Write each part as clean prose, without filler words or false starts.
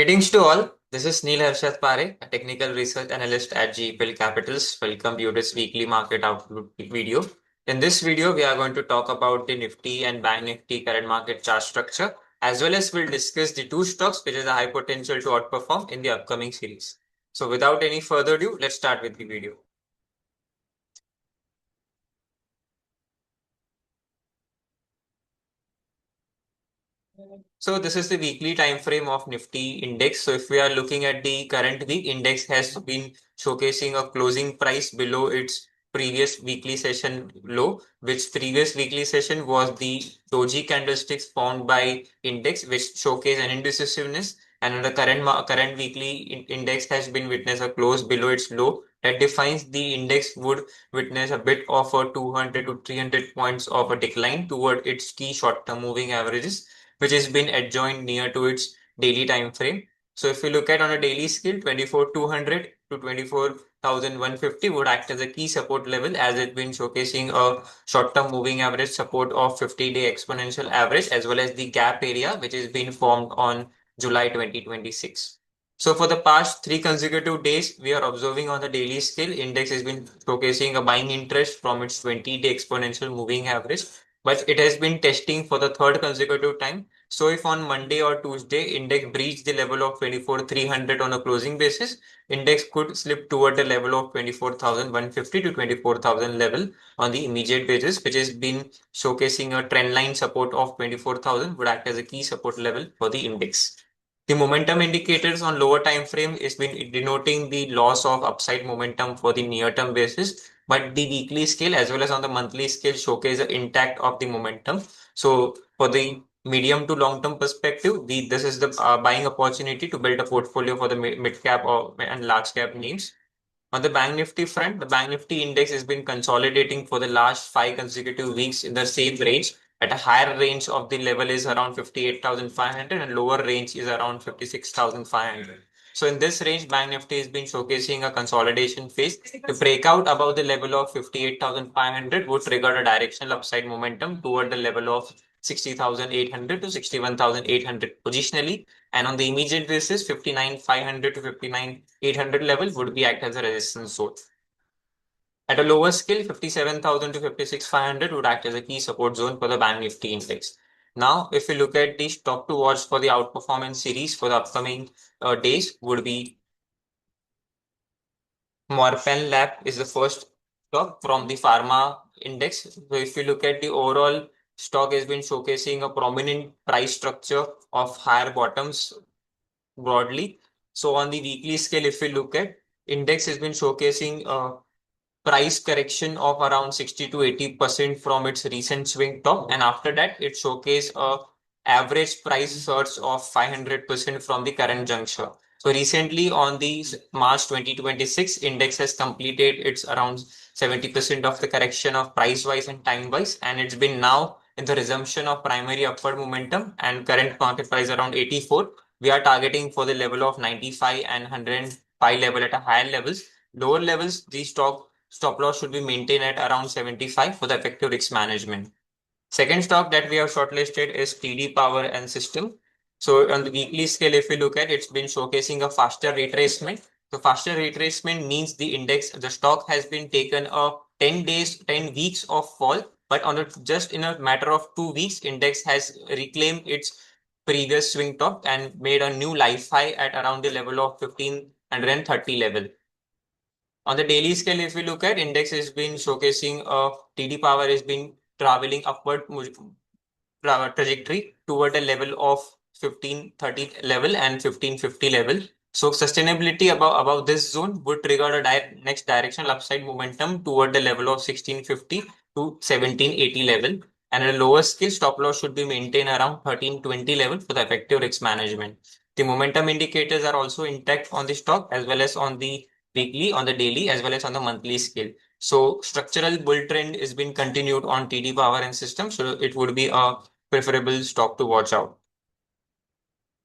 Greetings to all. This is Neel Harshad Parekh, a technical research analyst at GEPL Capitals. Welcome you to this weekly market outlook video. In this video, we are going to talk about the Nifty and Bank Nifty current market chart structure, as well as we'll discuss the two stocks which has a high potential to outperform in the upcoming series. So without any further ado, let's start with the video. So this is the weekly time frame of Nifty index. So if we are looking at the current week, index has been showcasing a closing price below its previous weekly session low, which previous weekly session was the doji candlesticks formed by index, which showcase an indecisiveness. And the current weekly index has been witness a close below its low. That defines the index would witness a bit of a 200 to 300 points of a decline toward its key short-term moving averages, which has been adjoined near to its daily time frame. So if we look at on a daily scale, 24,200 to 24,150 would act as a key support level, as it's been showcasing a short-term moving average support of 50-day exponential average, as well as the gap area, which has been formed on July 2026. So for the past 3 consecutive days, we are observing on the daily scale, index has been showcasing a buying interest from its 20-day exponential moving average, but it has been testing for the third consecutive time. So if on Monday or Tuesday index breached the level of 24,300 on a closing basis, index could slip toward the level of 24,150 to 24,000 level on the immediate basis, which has been showcasing a trend line support of 24,000 would act as a key support level for the index. The momentum indicators on lower time frame is been denoting the loss of upside momentum for the near term basis, but the weekly scale as well as on the monthly scale showcase the intact of the momentum. So for the medium to long term perspective, this is the buying opportunity to build a portfolio for the mid cap or and large cap names. On the Bank Nifty front, the Bank Nifty index has been consolidating for the last 5 consecutive weeks in the same range. At a higher range of the level is around 58,500 and lower range is around 56,500. So in this range, Bank Nifty has been showcasing a consolidation phase. To break out above the level of 58,500 would trigger a directional upside momentum toward the level of 60,800 to 61,800 positionally, and on the immediate basis, 59,500 to 59,800 level would be act as a resistance zone. At a lower scale, 57,000 to 56,500 would act as a key support zone for the Bank Nifty index. Now, if we look at the stock to watch for the outperformance series for the upcoming days, would be MOREPENLAB is the first stock from the pharma index. So if you look at the overall stock has been showcasing a prominent price structure of higher bottoms broadly. So on the weekly scale, if we look at, index has been showcasing a price correction of around 60 to 80% from its recent swing top, and after that it showcased a average price surge of 500% from the current juncture. So recently on the March 2026, index has completed its around 70% of the correction of price wise and time wise, and it's been now in the resumption of primary upward momentum, and current market price around 84. We are targeting for the level of 95 and 105 level at a higher levels. Lower levels, the stop loss should be maintained at around 75 for the effective risk management. Second stock that we have shortlisted is TD Power and System. So on the weekly scale, if we look at, it's been showcasing a faster retracement. So faster retracement means the stock has been taken a 10 days, 10 weeks of fall, but just in a matter of 2 weeks, index has reclaimed its previous swing top and made a new life high at around the level of 1530 level. On the daily scale, if we look at, index has been showcasing TD Power has been traveling upward trajectory toward a level of 1530 level and 1550 level. So sustainability above this zone would trigger a next directional upside momentum toward the level of 1650 to 1780 level. And at a lower scale, stop loss should be maintained around 1320 level for the effective risk management. The momentum indicators are also intact on the stock as well as on the weekly, on the daily, as well as on the monthly scale. So structural bull trend is being continued on TD Power and System. So it would be a preferable stock to watch out.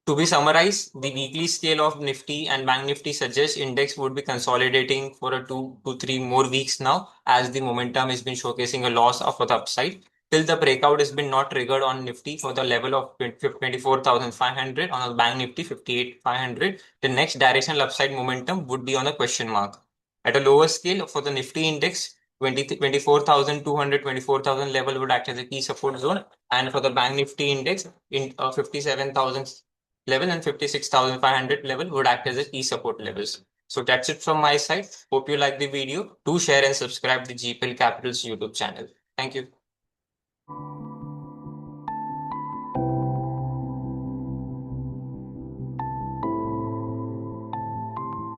To be summarized, the weekly scale of Nifty and Bank Nifty suggests index would be consolidating for a 2 to 3 more weeks now, as the momentum has been showcasing a loss of the upside. till the breakout has been not triggered on Nifty for the level of 24,500, on the Bank Nifty 58,500, the next directional upside momentum would be on a question mark. At a lower scale, for the Nifty index, 24,200, 24,000 level would act as a key support zone, and for the Bank Nifty index, in 57,000 level and 56,500 level would act as a key support levels. So that's it from my side. Hope you like the video. Do share and subscribe to GEPL Capital's YouTube channel. Thank you.